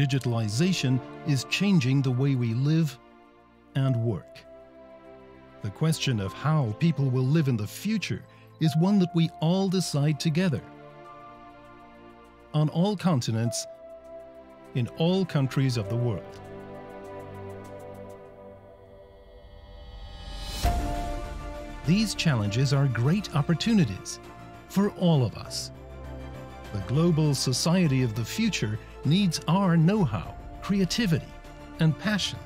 digitalization is changing the way we live and work. The question of how people will live in the future is one that we all decide together. On all continents, in all countries of the world. These challenges are great opportunities for all of us. The global society of the future needs our know-how, creativity, and passion.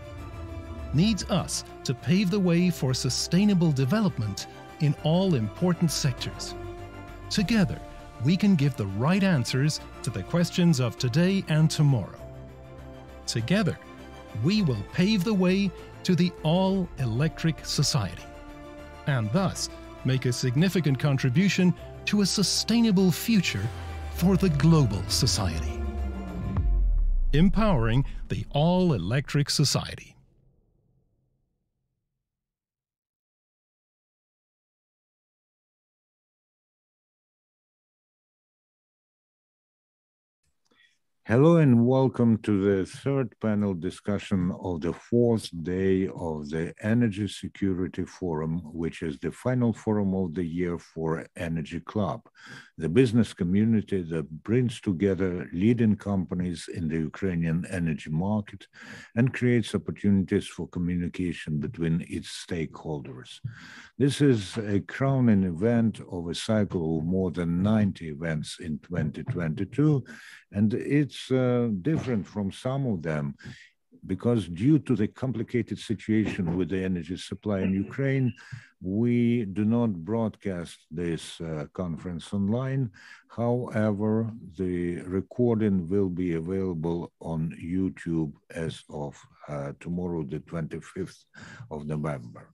Needs us to pave the way for sustainable development in all important sectors. Together, we can give the right answers to the questions of today and tomorrow. Together, we will pave the way to the all-electric society, and thus make a significant contribution to a sustainable future for the global society. Empowering the all-electric society. Hello and welcome to the third panel discussion of the fourth day of the Energy Security Forum, which is the final forum of the year for Energy Club, the business community that brings together leading companies in the Ukrainian energy market and creates opportunities for communication between its stakeholders. This is a crowning event of a cycle of more than 90 events in 2022, and it's different from some of them because due to the complicated situation with the energy supply in Ukraine, we do not broadcast this conference online. However, the recording will be available on YouTube as of tomorrow, the 25th of November.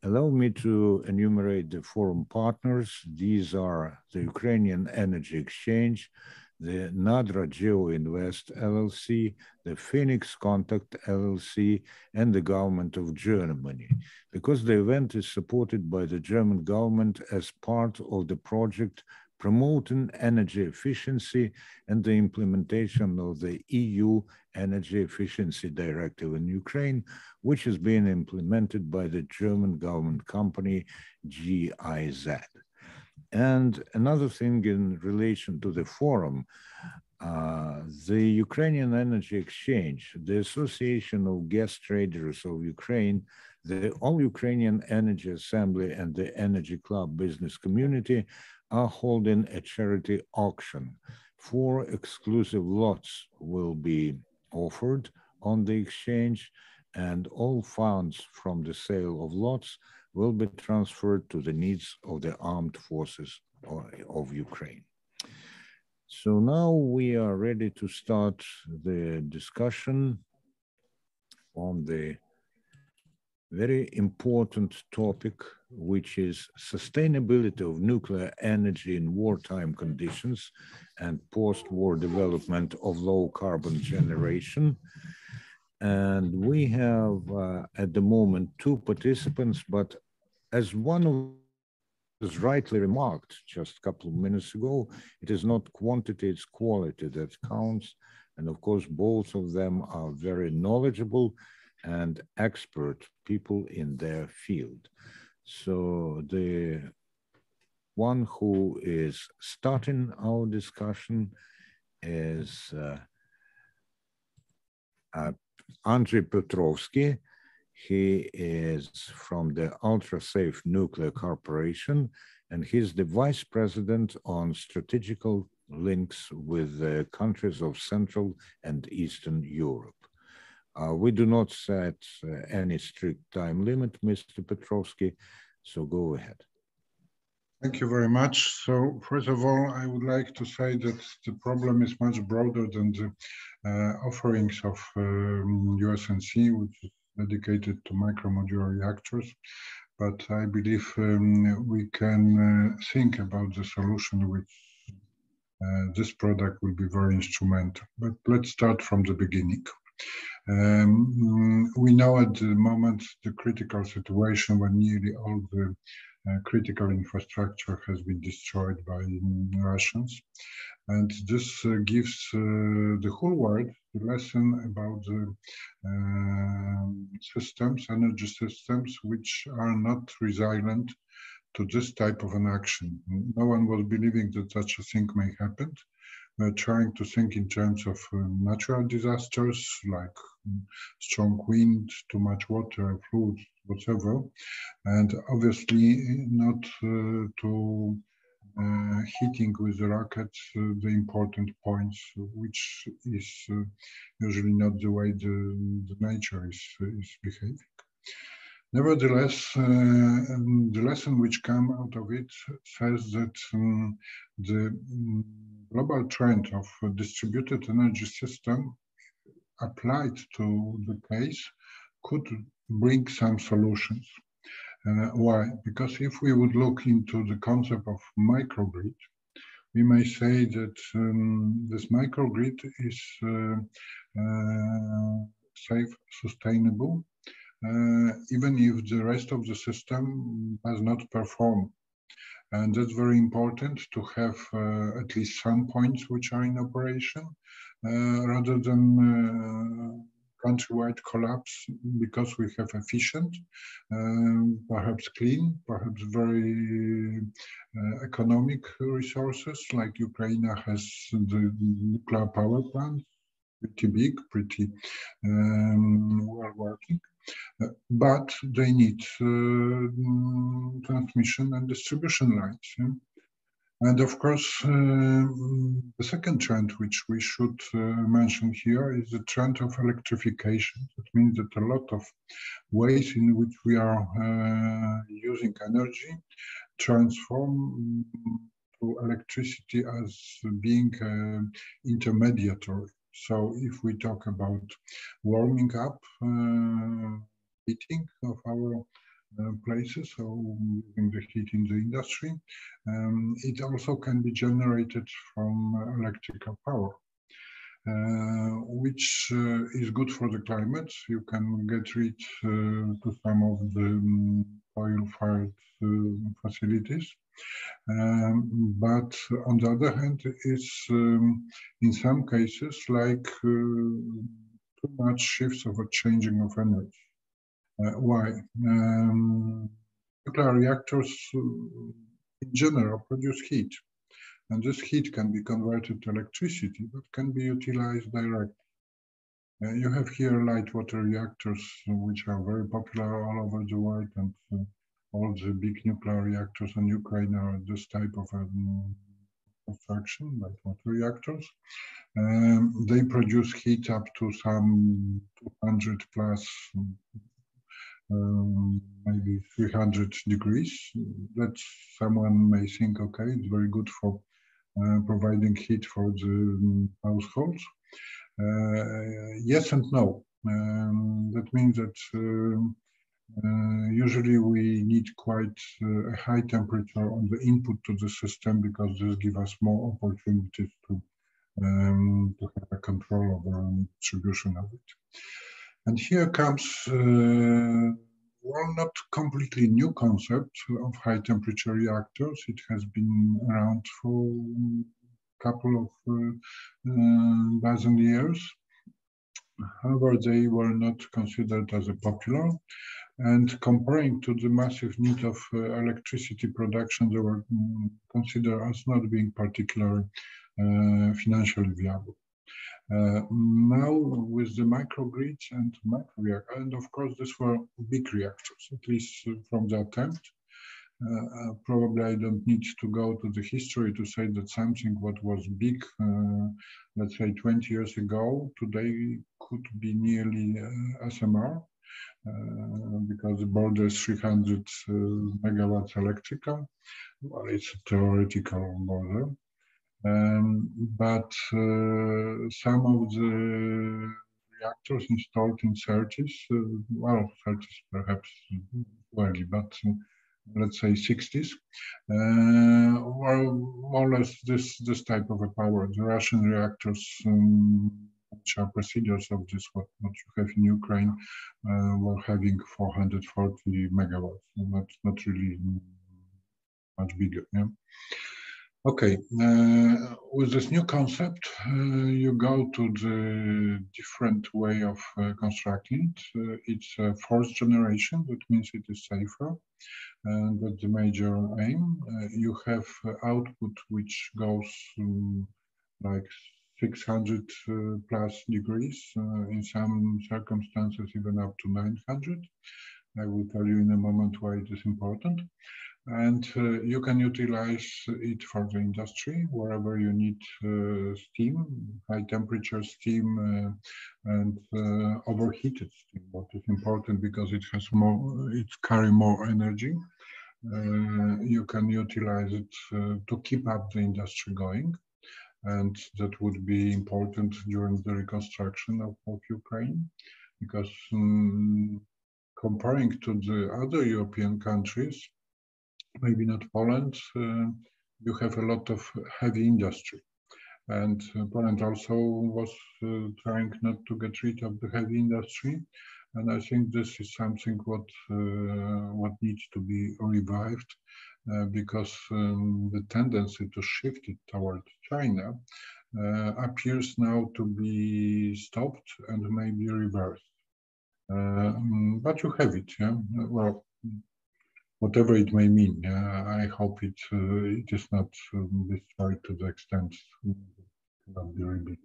Allow me to enumerate the forum partners. These are the Ukrainian Energy Exchange, the Nadra Geo Invest LLC, the Phoenix Contact LLC, and the government of Germany, because the event is supported by the German government as part of the project promoting energy efficiency and the implementation of the EU Energy Efficiency Directive in Ukraine, which is being implemented by the German government company GIZ. And another thing in relation to the forum, the Ukrainian Energy Exchange, the Association of Gas Traders of Ukraine, the All Ukrainian Energy Assembly, and the Energy Club business community are holding a charity auction. 4 exclusive lots will be offered on the exchange, and all funds from the sale of lots will be transferred to the needs of the armed forces of Ukraine. So now we are ready to start the discussion on the very important topic, which is sustainability of nuclear energy in wartime conditions and post-war development of low carbon generation. And we have at the moment 2 participants, but as one of was rightly remarked just a couple of minutes ago, it is not quantity, it's quality that counts. And of course, both of them are very knowledgeable and expert people in their field. So the one who is starting our discussion is Andriy Piotrowski. He is from the Ultra-Safe Nuclear Corporation, and he's the Vice President on strategical links with the countries of Central and Eastern Europe. We do not set any strict time limit, Mr. Piotrowski, so go ahead. Thank you very much. So first of all, I would like to say that the problem is much broader than the offerings of USNC, which is dedicated to micromodular reactors. But I believe we can think about the solution which this product will be very instrumental. But let's start from the beginning. We know at the moment the critical situation when nearly all the critical infrastructure has been destroyed by Russians. And this gives the whole world the lesson about the systems, energy systems, which are not resilient to this type of an action. No one was believing that such a thing may happen. We're trying to think in terms of natural disasters like strong wind, too much water, floods, whatever, and obviously not to hitting with the rockets the important points, which is usually not the way the nature is behaving. Nevertheless, the lesson which comes out of it says that the global trend of a distributed energy system applied to the case could bring some solutions. Why? Because if we would look into the concept of microgrid, we may say that this microgrid is safe, sustainable, even if the rest of the system does not perform. And that's very important to have at least some points which are in operation, rather than countrywide collapse because we have efficient, perhaps clean, perhaps very economic resources, like Ukraine has the nuclear power plant, pretty big, pretty well working. But they need transmission and distribution lines. Yeah? And of course, the second trend which we should mention here is the trend of electrification. That means that a lot of ways in which we are using energy transform to electricity as being intermediary. So if we talk about warming up, heating of our places, so using the heat in the industry, it also can be generated from electrical power, which is good for the climate. You can get rid to some of the oil-fired facilities. But on the other hand, it's in some cases like too much shifts of a changing of energy. Why? Nuclear reactors in general produce heat, and this heat can be converted to electricity, but can be utilized directly. You have here light water reactors, which are very popular all over the world, and all the big nuclear reactors in Ukraine are this type of construction, light water reactors. They produce heat up to some 200 plus, maybe 300 degrees. That someone may think, okay, it's very good for providing heat for the households. Yes and no. That means that usually we need quite a high temperature on the input to the system, because this gives us more opportunities to have a control over the distribution of it. And here comes well, not completely new concept of high temperature reactors. It has been around for a couple of dozen years. However, they were not considered as a popular. And comparing to the massive need of electricity production, they were considered as not being particularly financially viable. Now with the microgrids and micro-reactors, and of course these were big reactors, at least from the attempt. Probably I don't need to go to the history to say that something what was big, let's say 20 years ago, today could be nearly SMR, because the border is 300 megawatts electrical. Well, it's a theoretical border. But some of the reactors installed in 30s, well, 30s perhaps early, but let's say 60s, were more or less this type of a power. The Russian reactors, which are procedures of this, what you have in Ukraine, were having 440 megawatts, not really much bigger. Yeah. Okay, with this new concept, you go to the different way of constructing it. It's a fourth generation, that means it is safer, and that's the major aim. You have output which goes like 600 plus degrees, in some circumstances even up to 900. I will tell you in a moment why it is important. And you can utilize it for the industry wherever you need steam, high temperature steam, and overheated steam. What is important because it has more, it carry more energy. You can utilize it to keep up the industry going, and that would be important during the reconstruction of Ukraine, because comparing to the other European countries, maybe not Poland, you have a lot of heavy industry. And Poland also was trying not to get rid of the heavy industry. And I think this is something what needs to be revived, because the tendency to shift it towards China appears now to be stopped and maybe reversed. But you have it, yeah? Well, whatever it may mean. I hope it is not destroyed to the extent it cannot be rebuilt.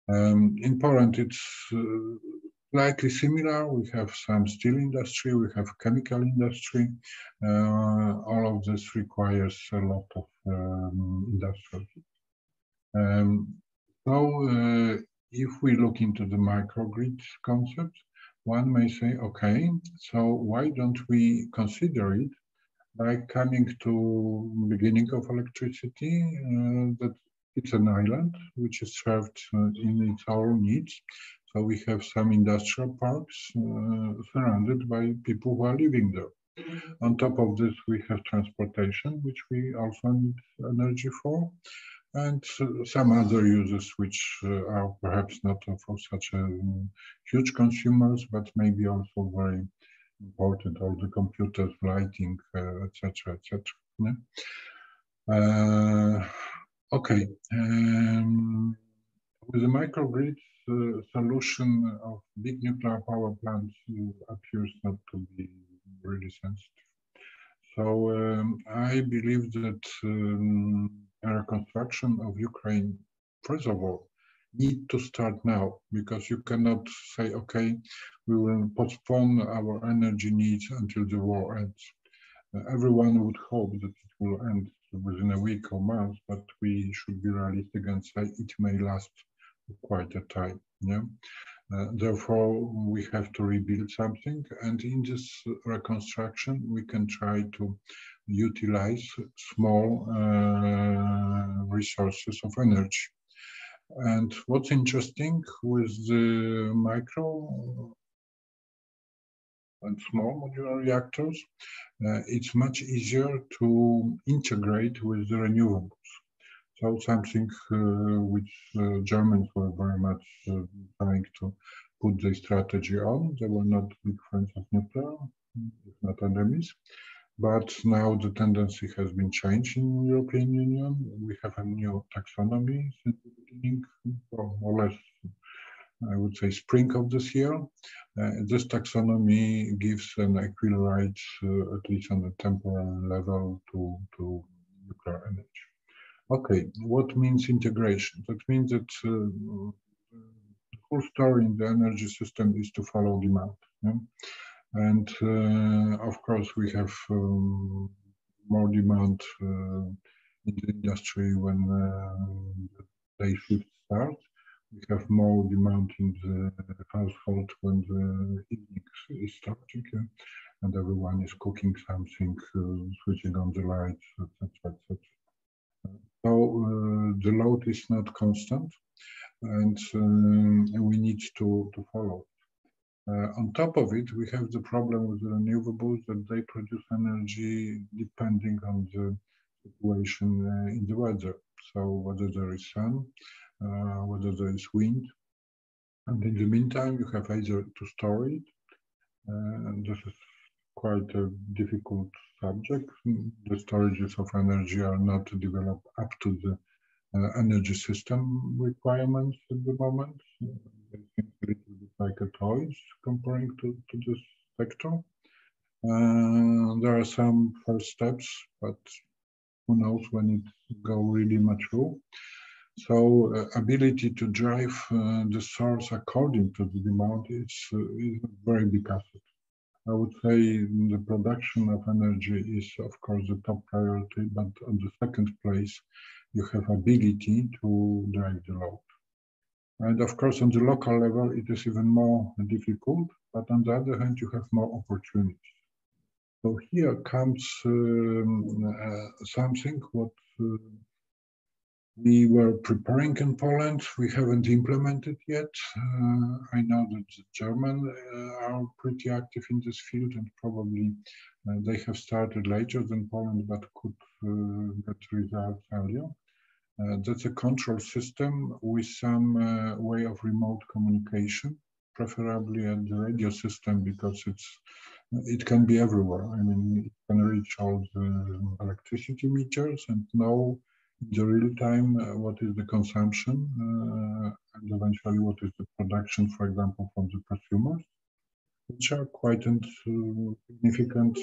In Poland, it's likely similar. We have some steel industry, we have chemical industry. All of this requires a lot of industrial heat. If we look into the microgrid concept, one may say, okay, so why don't we consider it by coming to beginning of electricity, that it's an island which is served in its own needs. So we have some industrial parks surrounded by people who are living there. On top of this, we have transportation, which we also need energy for, and some other uses which are perhaps not for such a huge consumers, but maybe also very important, all the computers, lighting, etc., etc. Yeah? Okay, with the microgrid solution of big nuclear power plants appears not to be really sensitive. So I believe that reconstruction of Ukraine, first of all, need to start now, because you cannot say, okay, we will postpone our energy needs until the war ends. Everyone would hope that it will end within a week or month, but we should be realistic and say it may last quite a time. Yeah? Therefore, we have to rebuild something, and in this reconstruction, we can try to utilize small resources of energy. And what's interesting with the micro and small modular reactors, it's much easier to integrate with the renewables. So something which Germans were very much trying to put the strategy on. They were not big fans of nuclear, if not enemies. But now the tendency has been changed in the European Union. We have a new taxonomy since the beginning, or more or less, I would say, spring of this year. This taxonomy gives an equal right, at least on a temporary level, to nuclear energy. Okay, what means integration? That means that the whole story in the energy system is to follow demand. Yeah? And of course, we have more demand in the industry when the day shift starts. We have more demand in the household when the evening is starting, and everyone is cooking something, switching on the lights, etc., etc. So the load is not constant, and we need to follow. On top of it, we have the problem with the renewables, that they produce energy depending on the situation in the weather. So whether there is sun, whether there is wind. And in the meantime, you have either to store it, this is quite a difficult subject. The storages of energy are not developed up to the energy system requirements at the moment. They seem a little bit like a toys comparing to this sector. There are some first steps, but who knows when it go really mature. So ability to drive the source according to the demand is a very big asset. I would say the production of energy is, of course, the top priority, but on the second place, you have ability to drive the load. And of course, on the local level, it is even more difficult, but on the other hand, you have more opportunities. So here comes something what we were preparing in Poland. We haven't implemented yet. I know that the Germans are pretty active in this field, and probably they have started later than Poland, but could get results earlier. That's a control system with some way of remote communication, preferably at the radio system, because it can be everywhere. I mean, it can reach all the electricity meters and know in the real time what is the consumption and eventually what is the production, for example, from the prosumers, which are quite a significant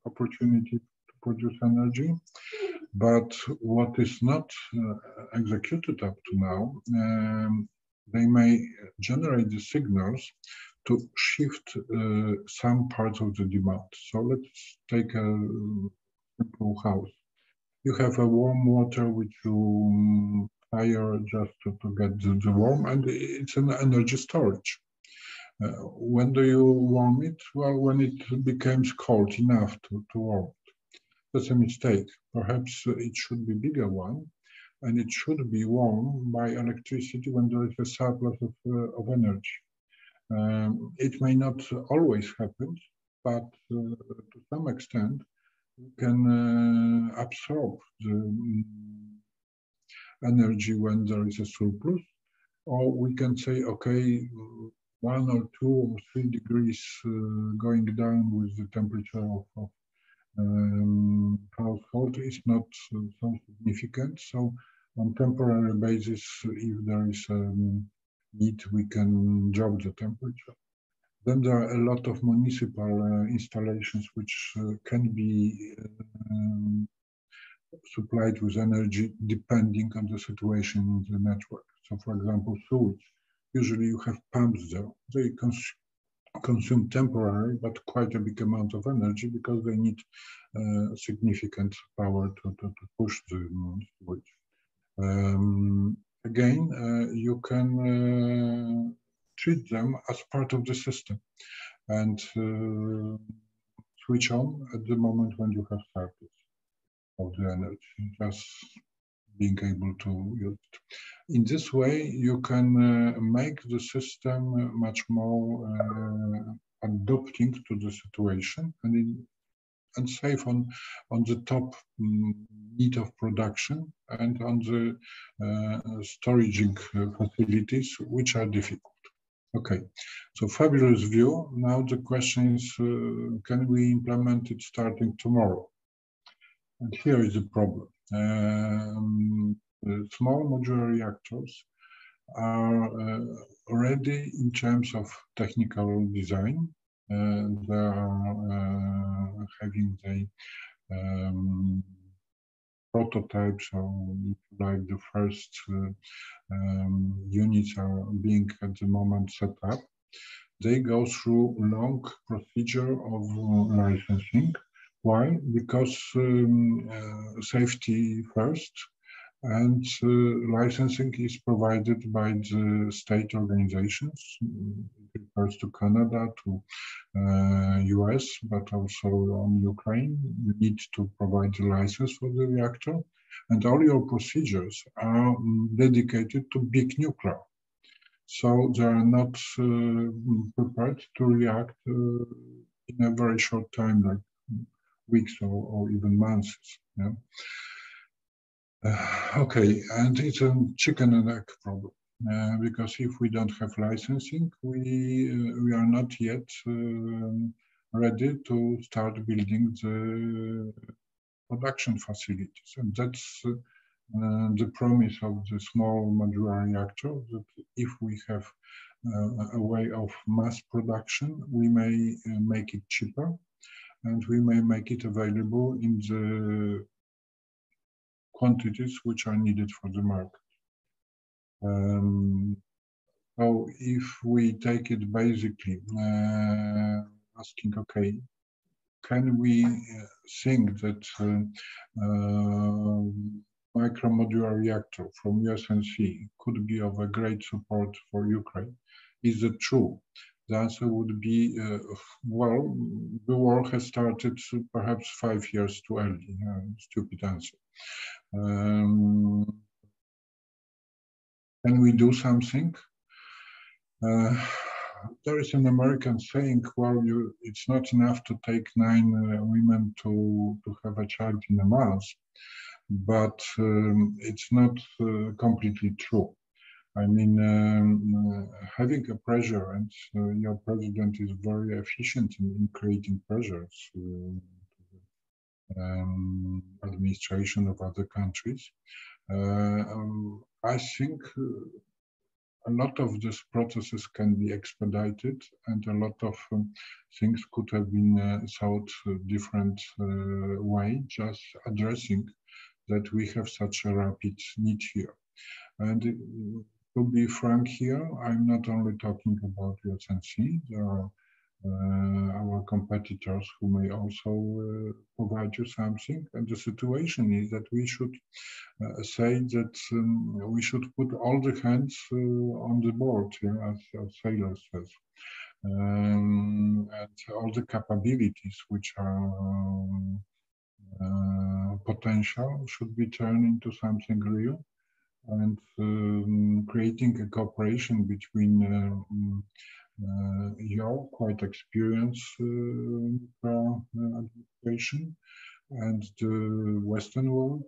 opportunity to produce energy. But what is not executed up to now, they may generate the signals to shift some parts of the demand. So let's take a simple house. You have a warm water which you fire just to get the warm, and it's an energy storage. When do you warm it? Well, when it becomes cold enough to warm it. That's a mistake. Perhaps it should be a bigger one, and it should be warmed by electricity when there is a surplus of energy. It may not always happen, but to some extent, you can absorb the energy when there is a surplus, or we can say, okay, 1 or 2 or 3 degrees going down with the temperature of household is not so significant. So on temporary basis, if there is need, we can drop the temperature. Then there are a lot of municipal installations which can be supplied with energy depending on the situation in the network. So for example, sewage, usually you have pumps there. They consume temporary, but quite a big amount of energy because they need significant power to push the sewage. Again, you can treat them as part of the system and switch on at the moment when you have surplus of the energy, just being able to use it. In this way, you can make the system much more adapting to the situation and save on the top need of production and on the storaging facilities, which are difficult. Okay, so fabulous view. Now the question is, can we implement it starting tomorrow? And here is the problem. The small modular reactors are ready in terms of technical design. They are having the prototypes, or if you like, the first units are being at the moment set up. They go through a long procedure of licensing. Why? Because safety first, and licensing is provided by the state organizations. It refers to Canada, to US, but also on Ukraine. You need to provide the license for the reactor, and all your procedures are dedicated to big nuclear. So they are not prepared to react in a very short time, like weeks or even months. Yeah? Okay, and it's a chicken and egg problem, because if we don't have licensing, we are not yet ready to start building the production facilities. And that's the promise of the small modular reactor, that if we have a way of mass production, we may make it cheaper, and we may make it available in the quantities which are needed for the market. So if we take it basically, asking, okay, can we think that micro modular reactor from USNC could be of a great support for Ukraine? Is it true? The answer would be, well, the war has started perhaps 5 years too early. Stupid answer. Can we do something? There is an American saying, well, it's not enough to take 9 women to have a child in a month, but it's not completely true. I mean, having a pressure, and your president is very efficient in creating pressures, administration of other countries. I think a lot of these processes can be expedited, and a lot of things could have been thought different way, just addressing that we have such a rapid need here. And to be frank here, I'm not only talking about USNC, there are our competitors who may also provide you something. And the situation is that we should say that we should put all the hands on the board, as Sailor says. And all the capabilities which are potential should be turned into something real. And creating a cooperation between your quite experienced administration and the Western world.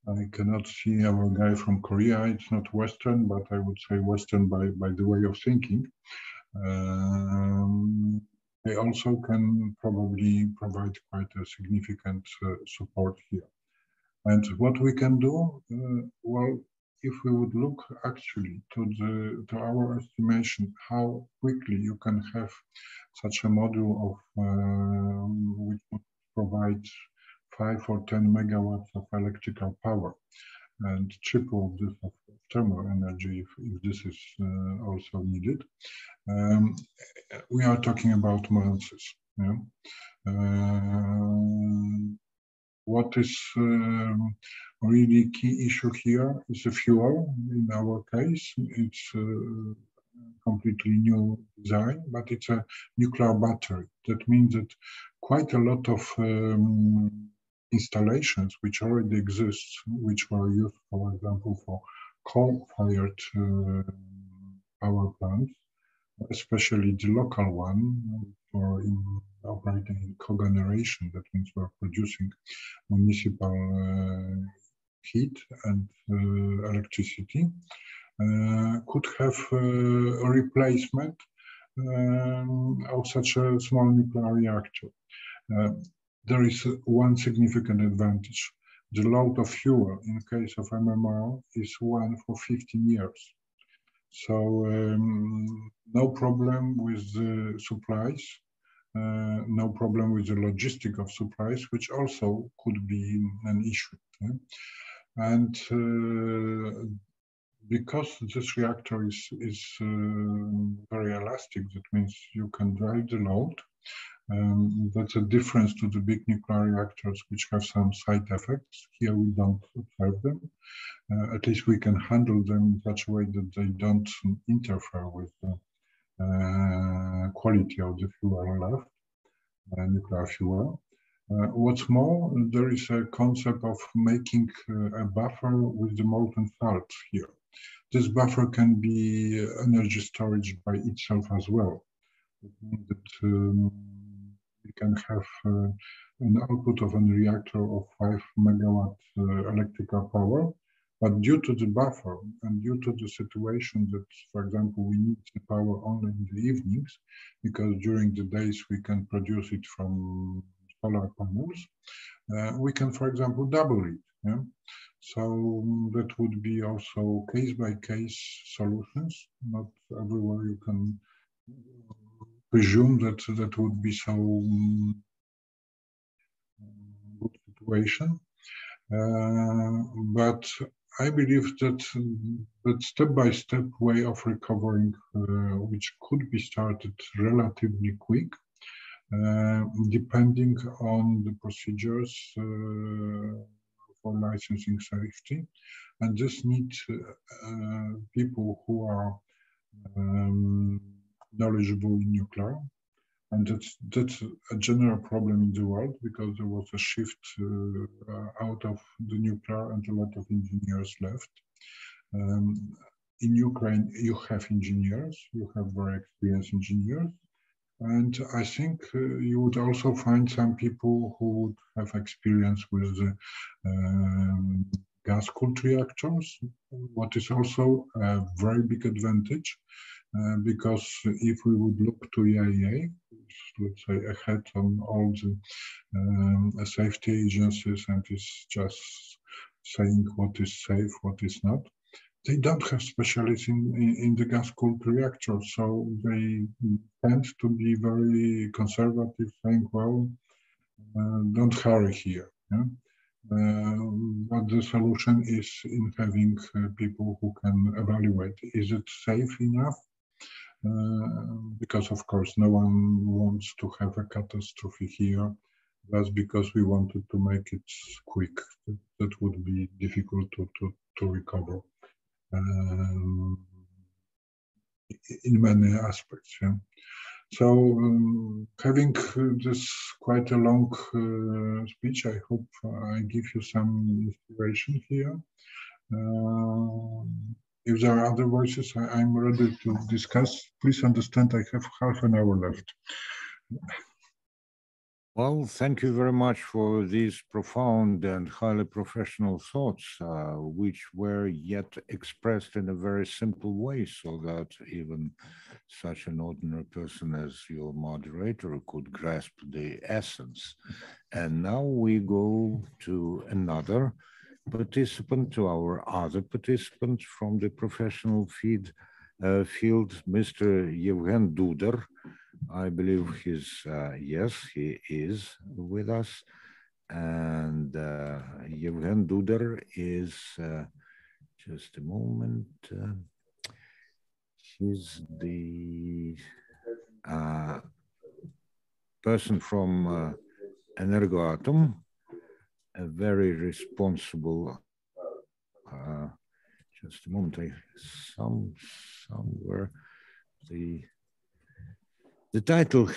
I cannot see our guy from Korea. It's not Western, but I would say Western by the way of thinking. They also can probably provide quite a significant support here. And what we can do, well, if we would look actually to our estimation, how quickly you can have such a module of which would provide 5 or 10 megawatts of electrical power, and triple this of thermal energy if this is also needed. We are talking about months. Yeah? What is really key issue here is the fuel. In our case, it's completely new design, but it's a nuclear battery. That means that quite a lot of installations which already exist, which were used, for example, for coal-fired power plants, especially the local one, or in operating in cogeneration. That means we're producing municipal heat and electricity, could have a replacement of such a small nuclear reactor. There is one significant advantage. The load of fuel in case of MMR is 1 for 15 years. So no problem with the supplies, no problem with the logistic of supplies, which also could be an issue. And because this reactor is very elastic, that means you can drive the load. That's a difference to the big nuclear reactors, which have some side effects. Here we don't observe them. At least we can handle them in such a way that they don't interfere with the quality of the fuel left, nuclear fuel. What's more, there is a concept of making a buffer with the molten salt here. This buffer can be energy storage by itself as well. It means that we can have an output of a reactor of 5 megawatt electrical power, But due to the buffer and due to the situation that, for example, we need the power only in the evenings, because during the days we can produce it from solar panels, we can, for example, double it. Yeah? So that would be also case-by-case solutions. Not everywhere you can presume that that would be so good situation. But I believe that that step-by-step way of recovering, which could be started relatively quick, depending on the procedures for licensing safety, and just need people who are knowledgeable in nuclear. And that's a general problem in the world, because there was a shift out of the nuclear and a lot of engineers left. In Ukraine, you have engineers, you have very experienced engineers. And I think you would also find some people who would have experience with gas-cooled reactors, what is also a very big advantage. Because if we would look to IAEA, let's say ahead on all the safety agencies and is just saying what is safe, what is not, they don't have specialists in the gas-cooled reactor, so they tend to be very conservative, saying, well, don't hurry here. Yeah? But the solution is in having people who can evaluate, is it safe enough? Because of course no one wants to have a catastrophe here. That's because we wanted to make it quick. That would be difficult to recover in many aspects. Yeah? So having this quite a long speech, I hope I give you some inspiration here. If there are other voices, I'm ready to discuss. Please understand I have half an hour left. Well, thank you very much for these profound and highly professional thoughts, which were yet expressed in a very simple way, so that even such an ordinary person as your moderator could grasp the essence. And now we go to another participant, to our other participant from the professional field, Mr. Yevhen Dudar. I believe yes, he is with us. And Yevhen Dudar is, just a moment, he's the person from Energoatom, a very responsible, just a moment, somewhere the title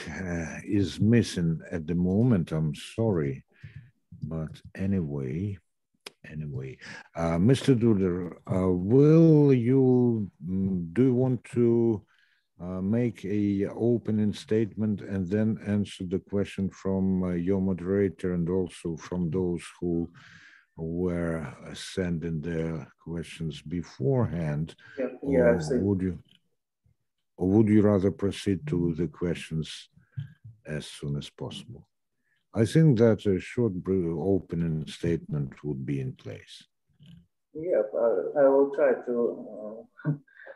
is missing at the moment, I'm sorry, but anyway, Mr. Dudar, do you want to make a opening statement and then answer the question from your moderator and also from those who were sending their questions beforehand? Yeah, or would you rather proceed to the questions as soon as possible? I think that a short opening statement would be in place. Yeah, I will try to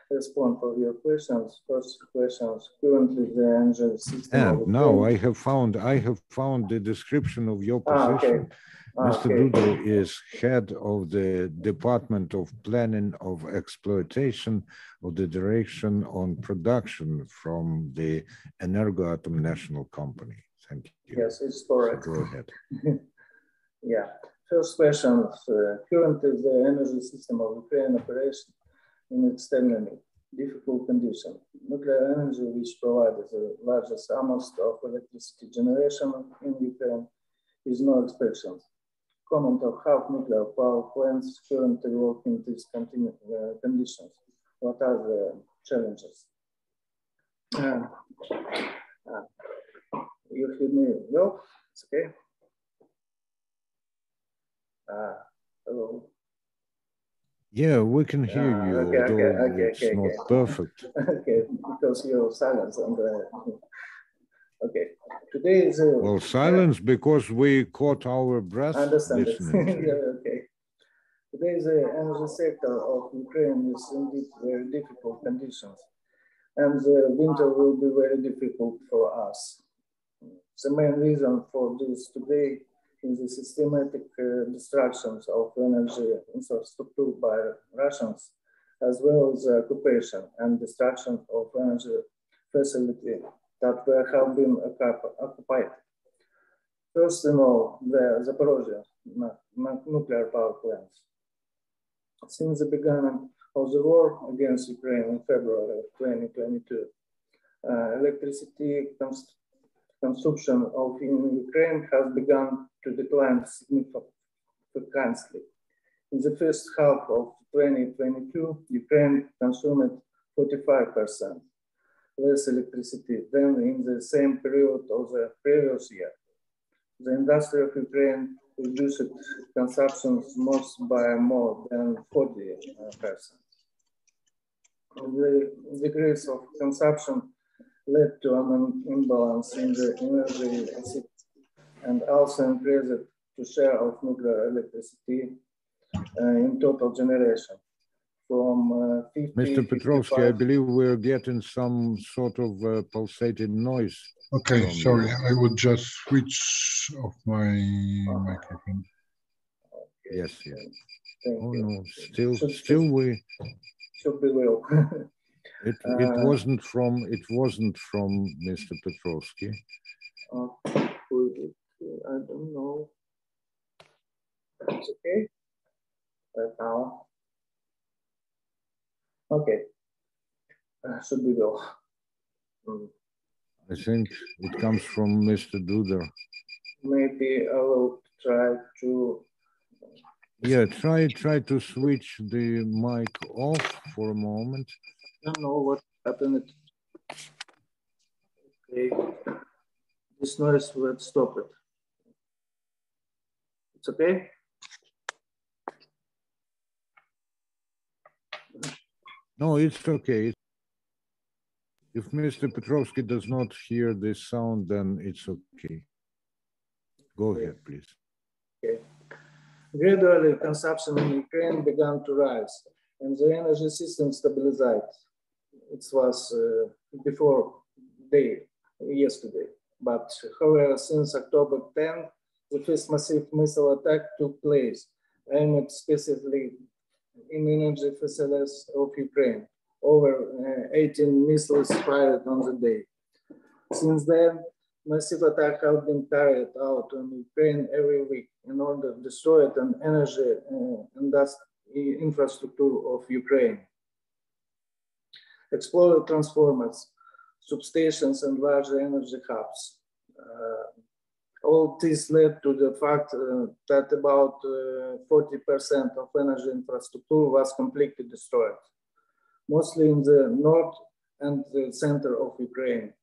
respond to your questions. First questions, currently the energy system. And now I have found the description of your position. Okay. Mr. Dudar is head of the Department of Planning of Exploitation of the Direction on Production from the Energoatom National Company. Thank you. Yes, it's correct. So go ahead. Yeah. First question, currently the energy system of Ukraine operates in extremely difficult condition. Nuclear energy, which provides the largest amount of electricity generation in Ukraine, is no exception. Comment of how nuclear power plants currently work in these conditions. What are the challenges? You hear me well? It's okay. Hello. Yeah, we can hear you, although it's not perfect. Okay, because you're silent. And, okay, today is... well, silence because we caught our breath. I understand it. Yeah, okay. Today's energy sector of Ukraine is indeed very difficult conditions, and the winter will be very difficult for us. The main reason for this today is the systematic destructions of energy infrastructure by Russians, as well as the occupation and destruction of energy facility that have been occupied. First of all, the Zaporozhye nuclear power plants. Since the beginning of the war against Ukraine in February of 2022, electricity consumption in Ukraine has begun to decline significantly. In the first half of 2022, Ukraine consumed 45% less electricity than in the same period of the previous year. The industry of Ukraine reduced consumption most by more than 40%. The decrease of consumption led to an imbalance in the energy system and also increased the share of nuclear electricity in total generation from 50. Mr. Piotrowski, I believe we're getting some sort of pulsating noise. Okay, sorry, I would just switch off my microphone. Okay. Yes, yes. Oh no, still we should be well. it wasn't from Mr. Piotrowski. I don't know. It's okay. Right now. Okay. Should be well. I think it comes from Mr. Dudar. Maybe I will try to... Yeah, try to switch the mic off for a moment. I don't know what happened. Okay. This noise will stop it. It's okay? No, it's okay. If Mr. Piotrowski does not hear this sound, then it's okay. Go ahead, please. Okay. Gradually, consumption in Ukraine began to rise, and the energy system stabilized. It was before yesterday. But however, since October 10, the first massive missile attack took place, aimed specifically in energy facilities of Ukraine. Over 18 missiles fired on the day. Since then, massive attacks have been carried out on Ukraine every week in order to destroy the energy infrastructure of Ukraine. Exploded transformers, substations, and large energy hubs. All this led to the fact that about 40% of energy infrastructure was completely destroyed, mostly in the north and the center of Ukraine.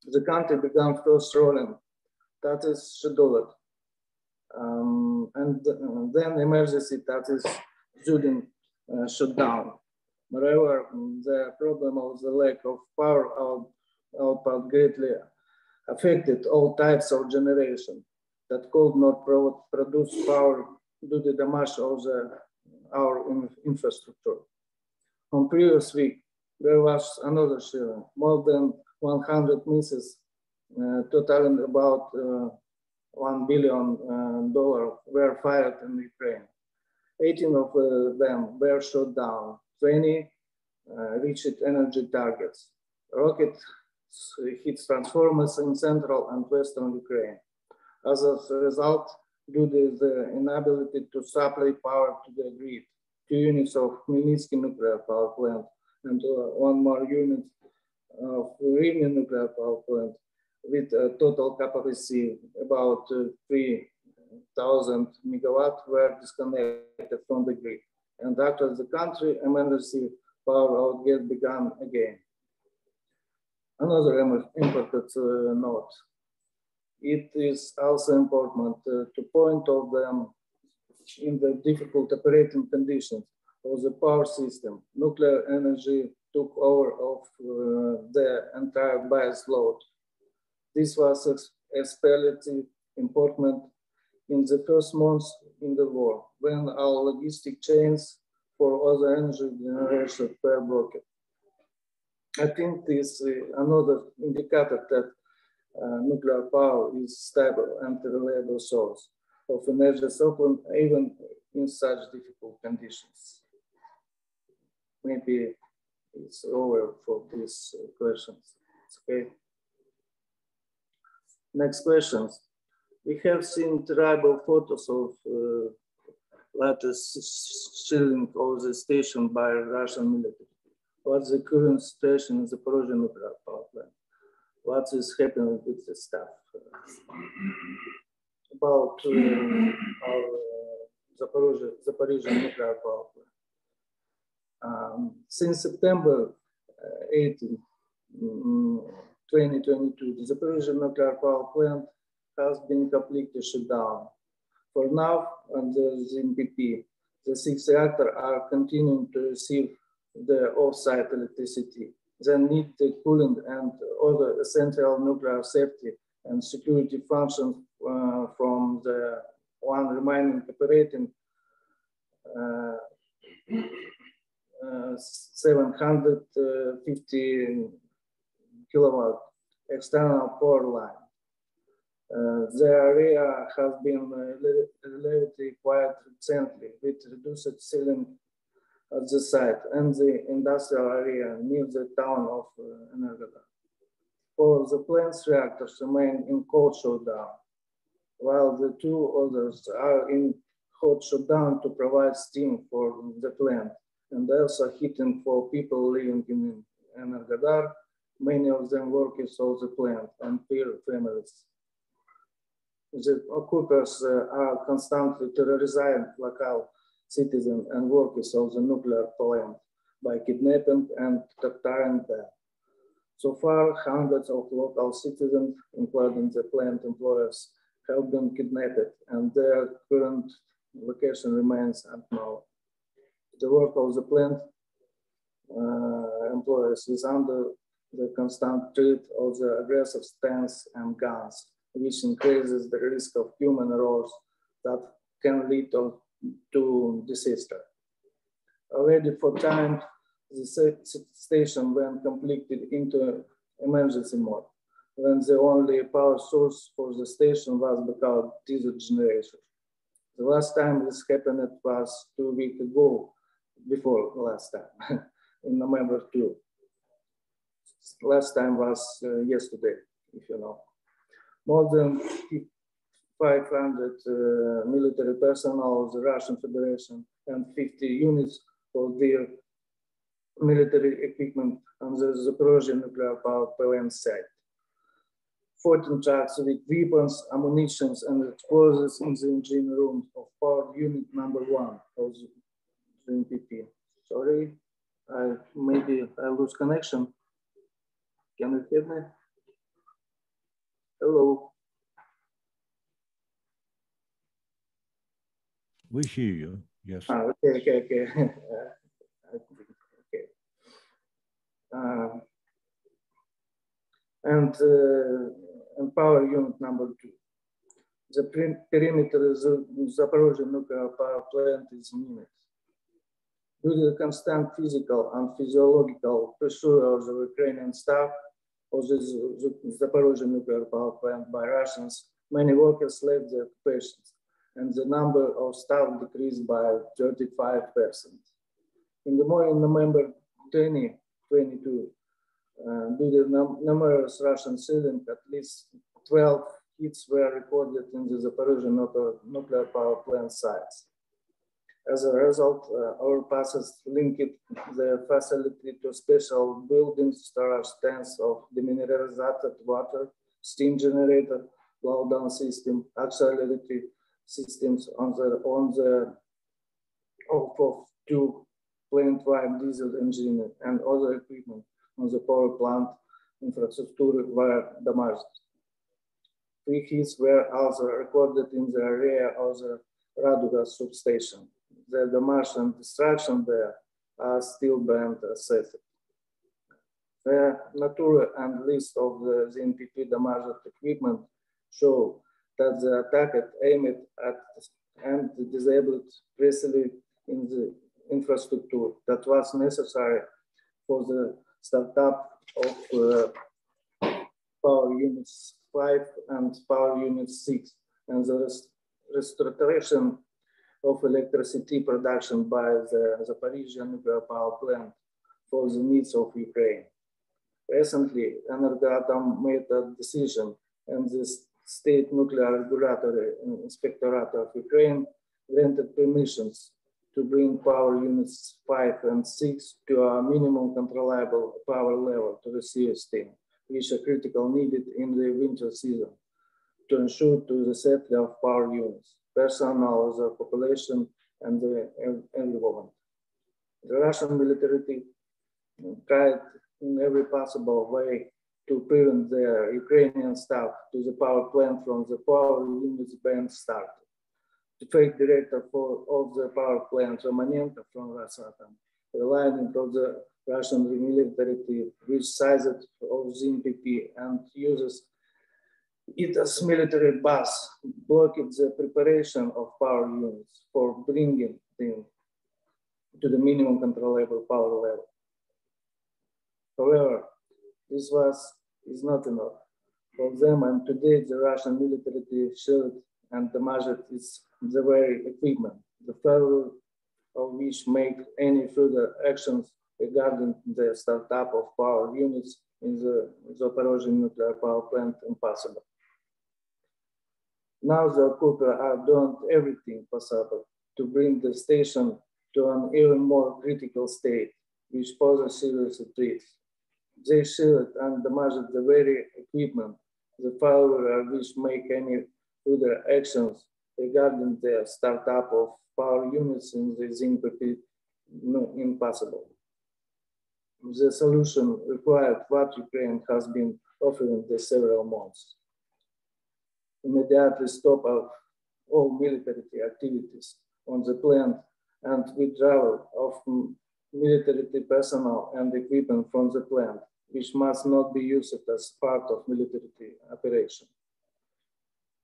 The country began first rolling, that is scheduled, and then emergency, that is sudden shutdown. Moreover, the problem of the lack of power output greatly affected all types of generation that could not produce power due to the damage of our infrastructure. On previous week, there was another shooting. More than 100 missiles, totaling about $1 billion, were fired in Ukraine. 18 of them were shot down. 20 reached energy targets. Rocket hit transformers in central and western Ukraine. As a result, due to the inability to supply power to the grid, 2 units of Khmelnytsky nuclear power plant and 1 more unit of Rivne nuclear power plant with a total capacity about 3,000 megawatts were disconnected from the grid. And after the country, emergency power outget began again. Another important note. It is also important to point out them in the difficult operating conditions of the power system, nuclear energy took over of the entire base load. This was especially important in the first months in the war, when our logistic chains for other energy generation were blocked. I think this is another indicator that nuclear power is stable and reliable source of energy supply, even in such difficult conditions. Maybe it's over for these questions. Okay. Next questions. We have seen terrible photos of latest shielding of the station by Russian military. What's the current situation in the Zaporozhye nuclear power plant? What is happening with the staff? About our Zaporozhye nuclear power plant. Since September 18, 2022, the Zaporozhye nuclear power plant has been completely shut down. For now, under the NPP, the 6 reactors are continuing to receive the off-site electricity. They need the cooling and other essential nuclear safety and security functions from the one remaining operating 750 kilowatt external power line. The area has been relatively quiet recently with reduced ceiling at the site and the industrial area near the town of Energoatom. For the plant's reactors remain in cold shutdown, while the 2 others are in hot shutdown to provide steam for the plant and also heating for people living in Energoatom, many of them workers of the plant and their families. The occupiers are constantly terrorizing local citizens and workers of the nuclear plant by kidnapping and torturing them. So far, hundreds of local citizens, including the plant employees, have been kidnapped and their current location remains unknown. The work of the plant employees is under the constant threat of the aggressive stance and guns, which increases the risk of human errors that can lead to disaster. Already for time, the station went completely into emergency mode, when the only power source for the station was become diesel generation. The last time this happened was 2 weeks ago, before last time, in November 2. Last time was yesterday, if you know. More than 500 military personnel of the Russian Federation and 50 units for their military equipment on the Zaporozhye nuclear power plant site. 14 trucks with weapons, ammunition, and explosives in the engine room of power unit number 1 of the NPP. Sorry, maybe I lose connection. Can you hear me? Hello. We hear you, yes. Okay. Okay. And power unit number 2. The perimeter of the Zaporozhye nuclear power plant is mined. Due to the constant physical and physiological pressure of the Ukrainian staff of the Zaporozhye nuclear power plant by Russians, many workers left their occupations, and the number of staff decreased by 35%. In the morning, November 2022, due to numerous Russian shelling, at least 12 hits were recorded in the Zaporozhye nuclear power plant sites. As a result, our passes linked the facility to special buildings, storage tanks of demineralized water, steam generator, blow-down system, auxiliary systems on the off of 2 plant-wide diesel engine and other equipment on the power plant infrastructure were damaged. 3 hits were also recorded in the area of the Raduga substation. The damage and destruction there are still being assessed. The nature and list of the ZNPP damaged equipment show that the attacker aimed at and disabled precisely in the infrastructure that was necessary for the startup of power units 5 and power unit 6 and the restoration of electricity production by the Zaporizhzhia nuclear power plant for the needs of Ukraine. Recently, Energoatom made a decision and the State Nuclear Regulatory Inspectorate of Ukraine granted permissions to bring power units 5 and 6 to a minimum controllable power level to receive steam, which are critical needed in the winter season to ensure to the safety of power units, personnel, the population, and the environment. The Russian military tried in every possible way to prevent the Ukrainian staff to the power plant from the power units being started. The trade director of the power plant, Romanenko from Rosatom, relying on the Russian military, which sized of ZNPP and uses it as military base, blocked the preparation of power units for bringing them to the minimum controllable power level. However, this is not enough for them, and today the Russian military shielded and damaged the very equipment, the failure of which make any further actions regarding the startup of power units in the Zaporizhzhia nuclear power plant impossible. Now the occupants are doing everything possible to bring the station to an even more critical state, which poses serious threats. They shielded and damaged the very equipment, the failure which make any further actions regarding the startup of power units in the ZNPP impossible. The solution required what Ukraine has been offering the several months. Immediately stop of all military activities on the plant and withdrawal of military personnel and equipment from the plant, which must not be used as part of military operation.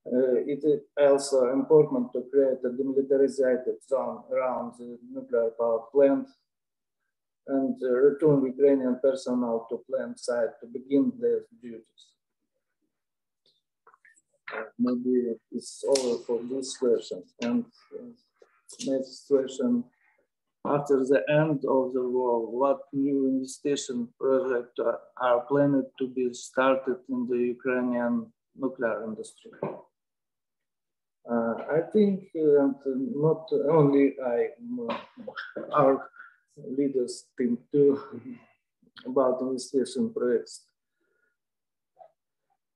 It is also important to create a demilitarized zone around the nuclear power plant and return Ukrainian personnel to plant site to begin their duties. Maybe it's over for this question. And next question. After the end of the war, what new investigation projects are planned to be started in the Ukrainian nuclear industry? I think not only our leaders think too about investigation projects.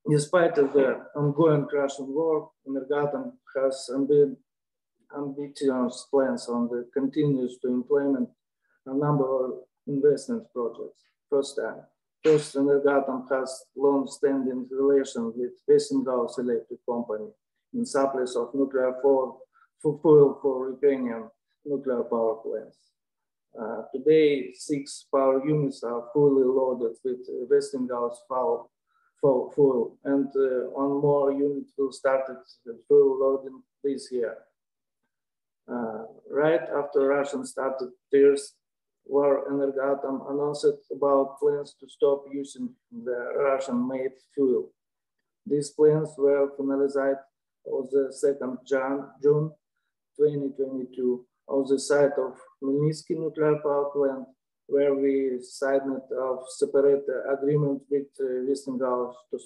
Despite of the ongoing Russian war, Energoatom has ambitious plans on the continues to implement a number of investment projects. First, Energoatom has long-standing relations with Westinghouse Electric Company in supplies of nuclear fuel for Ukrainian nuclear power plants. Today, 6 power units are fully loaded with Westinghouse fuel, and one more unit will start full loading this year. Right after Russia started theirs, war, Energoatom announced about plans to stop using the Russian-made fuel. These plans were finalized on the 2nd June 2022 on the site of Khmelnytsky nuclear power plant, where we signed a separate agreement with Westinghouse to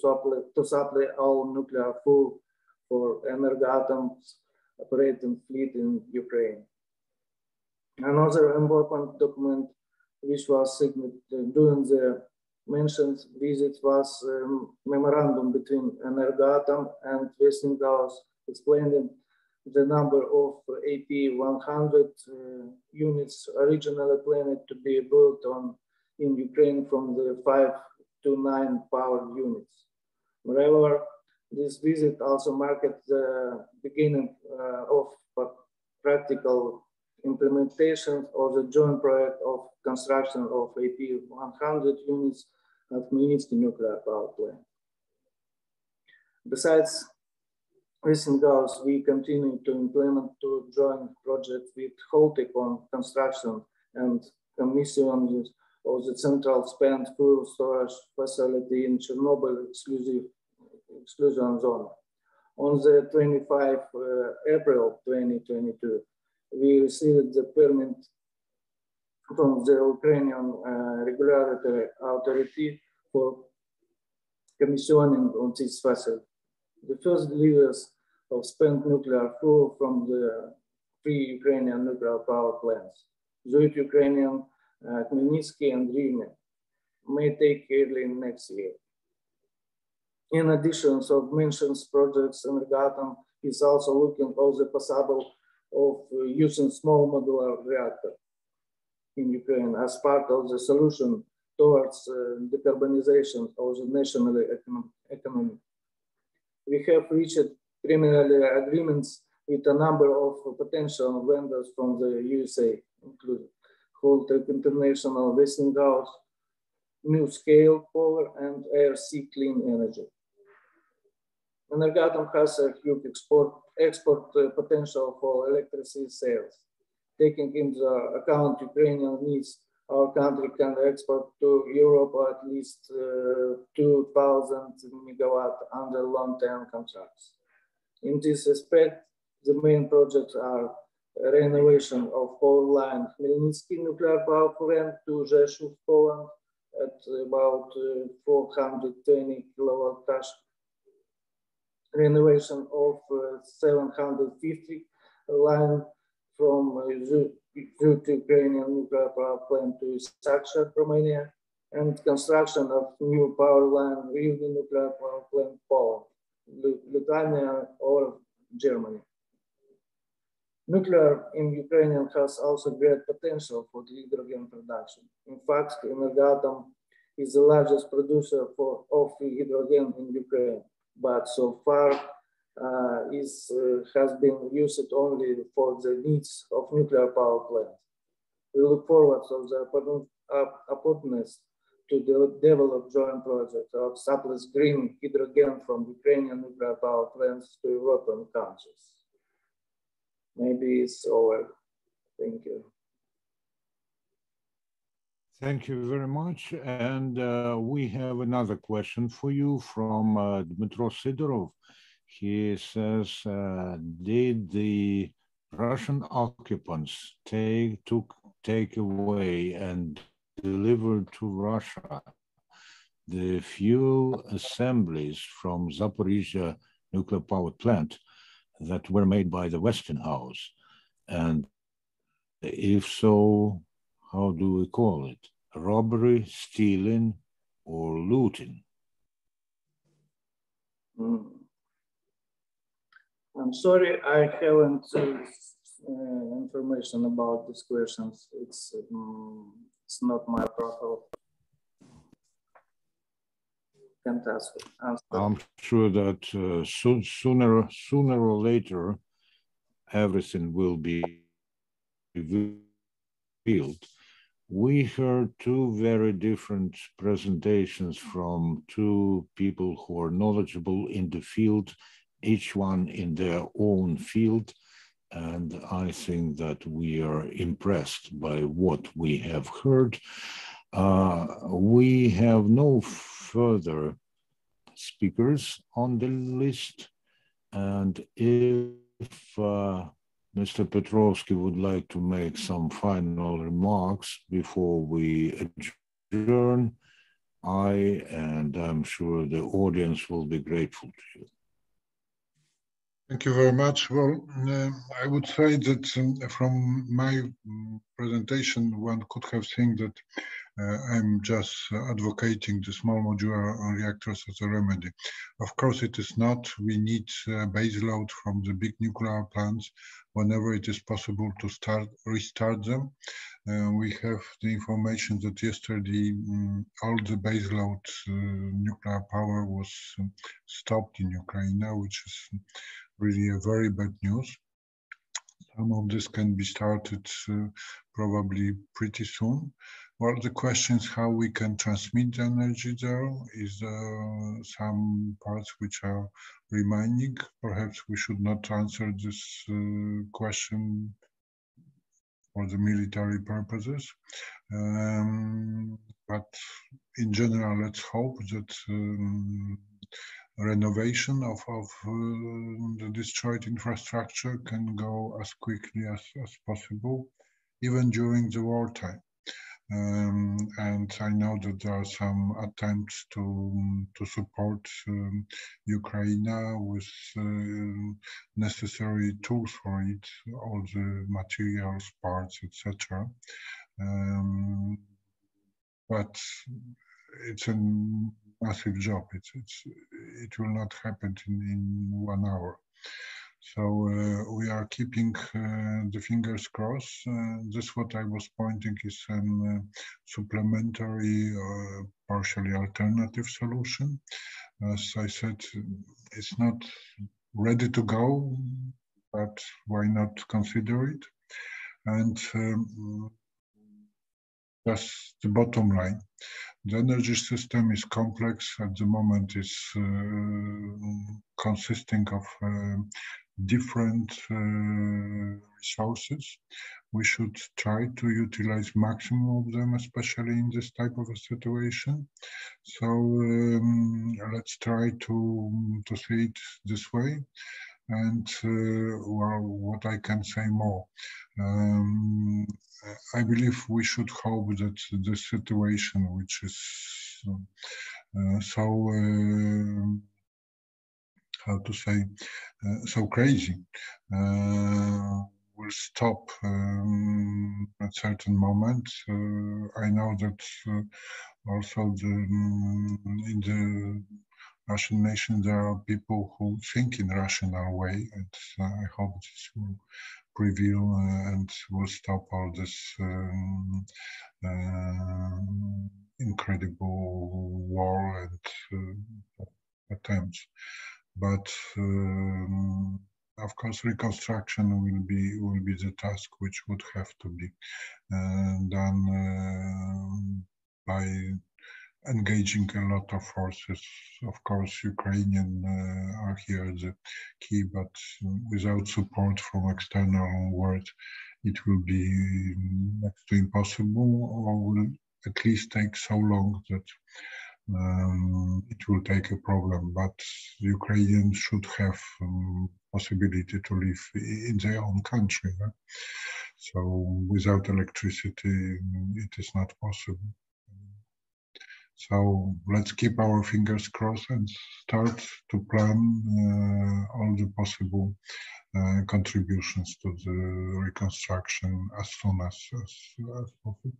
supply all nuclear fuel for Energoatom's operating fleet in Ukraine. Another important document which was signed during the mentioned visit was memorandum between Energoatom and Westinghouse explaining the number of AP100 units originally planned to be built in Ukraine from the 5 to 9 power units. Moreover, this visit also marked the beginning of practical implementation of the joint project of construction of AP 100 units at Khmelnytskyi nuclear power plant. Besides Westinghouse, we continue to implement two joint projects with Holtec on construction and commissioning of the central spent fuel storage facility in Chernobyl exclusion zone. On the 25 April 2022, we received the permit from the Ukrainian Regulatory Authority for commissioning on this facility. The first deliveries of spent nuclear fuel from the three Ukrainian nuclear power plants, Zuid Ukrainian, Khmelnytskyi and Yevhen, may take early next year. In addition to mentioned projects, Energoatom is also looking at the possibility of using small modular reactor in Ukraine as part of the solution towards decarbonization of the national economy. We have reached preliminary agreements with a number of potential vendors from the USA, including Holtec International, Westinghouse, New Scale Power, and ARC Clean Energy. Energoatom has a huge export potential for electricity sales. Taking into account Ukrainian needs, our country can export to Europe at least 2,000 megawatts under long-term contracts. In this respect, the main projects are renovation of power line Khmelnytskyi nuclear power plant to Rzeszów, Poland, at about 420 kilowatt hours. Renovation of 750 line from Ukrainian nuclear power plant to Sakha, Romania, and construction of new power line Yevhen nuclear power plant, Poland, Lithuania, or Germany. Nuclear in Ukraine has also great potential for the hydrogen production. In fact, Energoatom is the largest producer of hydrogen in Ukraine, but so far has been used only for the needs of nuclear power plants. We look forward to the openness to develop joint projects of surplus green hydrogen from Ukrainian nuclear power plants to European countries. Maybe it's over. Thank you. Thank you very much. And we have another question for you from Dmitro Sidorov. He says, did the Russian occupants take away and deliver to Russia the fuel assemblies from Zaporizhzhia nuclear power plant that were made by the Westinghouse? And if so, how do we call it? Robbery, stealing, or looting? I'm sorry, I haven't information about these questions. It's not my profile. Can't answer. I'm sure that sooner or later, everything will be revealed. We heard two very different presentations from two people who are knowledgeable in the field, each one in their own field. And I think that we are impressed by what we have heard. We have no further speakers on the list. And if Mr. Piotrowski would like to make some final remarks before we adjourn, I'm sure the audience will be grateful to you. Thank you very much. Well, I would say that from my presentation, one could have seen that I'm just advocating the small modular reactors as a remedy. Of course, it is not. We need base load from the big nuclear plants whenever it is possible to restart them. We have the information that yesterday all the base load nuclear power was stopped in Ukraine, which is really a very bad news. Some of this can be started probably pretty soon. Well, the question is how we can transmit the energy there. Is there some parts which are remaining? Perhaps we should not answer this question for the military purposes. But in general, let's hope that renovation of the destroyed infrastructure can go as quickly as possible, even during the wartime. And I know that there are some attempts to support Ukraine with necessary tools for it, all the materials, parts, etc. But it's a massive job. It will not happen in 1 hour. So we are keeping the fingers crossed. This what I was pointing is a supplementary, partially alternative solution. As I said, it's not ready to go, but why not consider it? And that's the bottom line. The energy system is complex. At the moment, it's consisting of different resources. We should try to utilize maximum of them, especially in this type of a situation. So let's try to see it this way. And well, what I can say more. I believe we should hope that the situation, which is how to say, so crazy, will stop at certain moment. I know that also in the Russian nation there are people who think in rational way, and I hope this will prevail and will stop all this incredible war and attempts. But of course, reconstruction will be the task which would have to be done by engaging a lot of forces. Of course, Ukrainian are here the key, but without support from external world, it will be next to impossible, or will at least take so long that it will take a problem. But Ukrainians should have possibility to live in their own country. Right? So without electricity, it is not possible. So let's keep our fingers crossed and start to plan all the possible contributions to the reconstruction as soon as possible.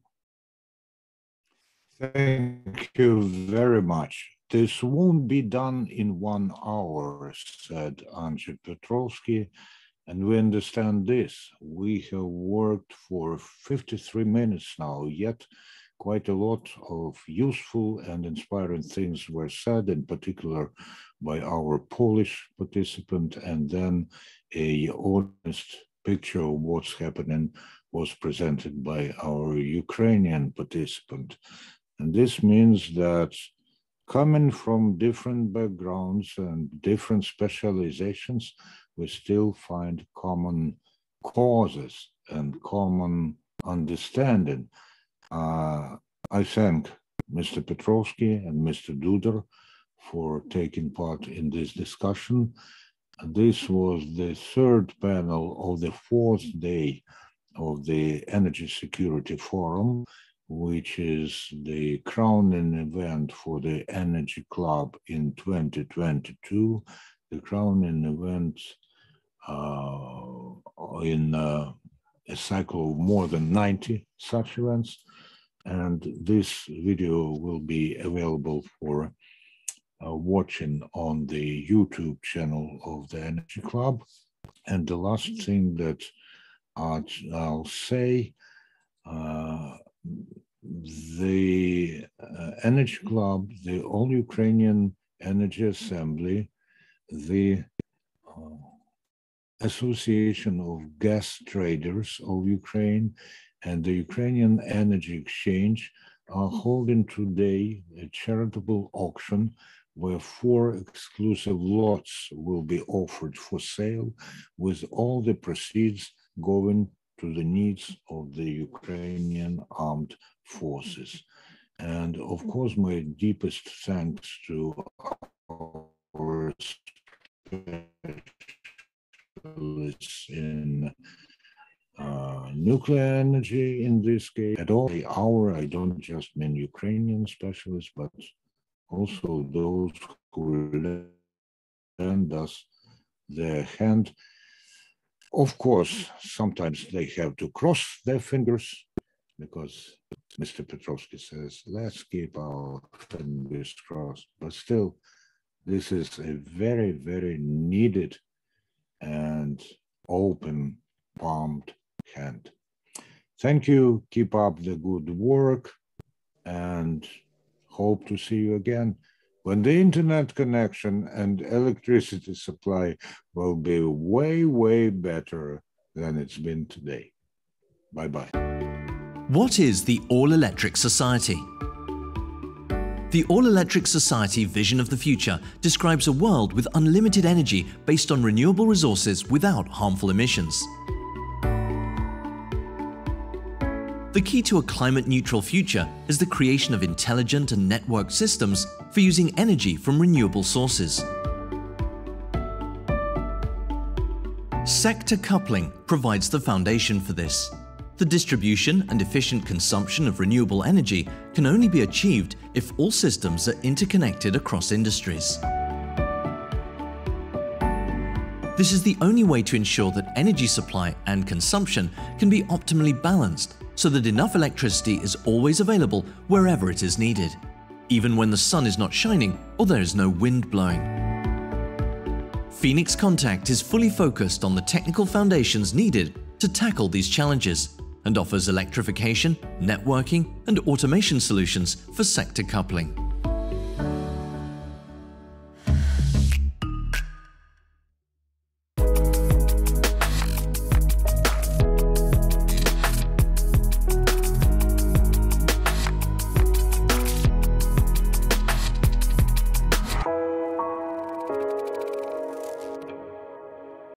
Thank you very much. This won't be done in 1 hour, said Andriy Piotrowski, and we understand this. We have worked for 53 minutes now, yet quite a lot of useful and inspiring things were said, in particular by our Polish participant, and then a honest picture of what's happening was presented by our Ukrainian participant. And this means that coming from different backgrounds and different specializations, we still find common causes and common understanding. I thank Mr. Piotrowski and Mr. Dudar for taking part in this discussion. This was the third panel of the fourth day of the Energy Security Forum, which is the crowning event for the Energy Club in 2022, the crowning event in a cycle of more than 90 such events. And this video will be available for watching on the YouTube channel of the Energy Club. And the last thing that I'll say, the Energy Club, the All-Ukrainian Energy Assembly, the Association of Gas Traders of Ukraine and the Ukrainian Energy Exchange are holding today a charitable auction where 4 exclusive lots will be offered for sale, with all the proceeds going to the needs of the Ukrainian armed forces. And of course, my deepest thanks to our specialists in nuclear energy in this case. At all, I don't just mean Ukrainian specialists, but also those who lend us their hand. Of course, sometimes they have to cross their fingers because Mr. Piotrowski says, let's keep our fingers crossed. But still, this is a very, very needed and open palmed hand. Thank you. Keep up the good work and hope to see you again when the internet connection and electricity supply will be way, way better than it's been today. Bye-bye. What is the all-electric society? The all-electric society vision of the future describes a world with unlimited energy based on renewable resources without harmful emissions. The key to a climate-neutral future is the creation of intelligent and networked systems for using energy from renewable sources. Sector coupling provides the foundation for this. The distribution and efficient consumption of renewable energy can only be achieved if all systems are interconnected across industries. This is the only way to ensure that energy supply and consumption can be optimally balanced, so that enough electricity is always available wherever it is needed, even when the sun is not shining or there is no wind blowing. Phoenix Contact is fully focused on the technical foundations needed to tackle these challenges and offers electrification, networking, and automation solutions for sector coupling.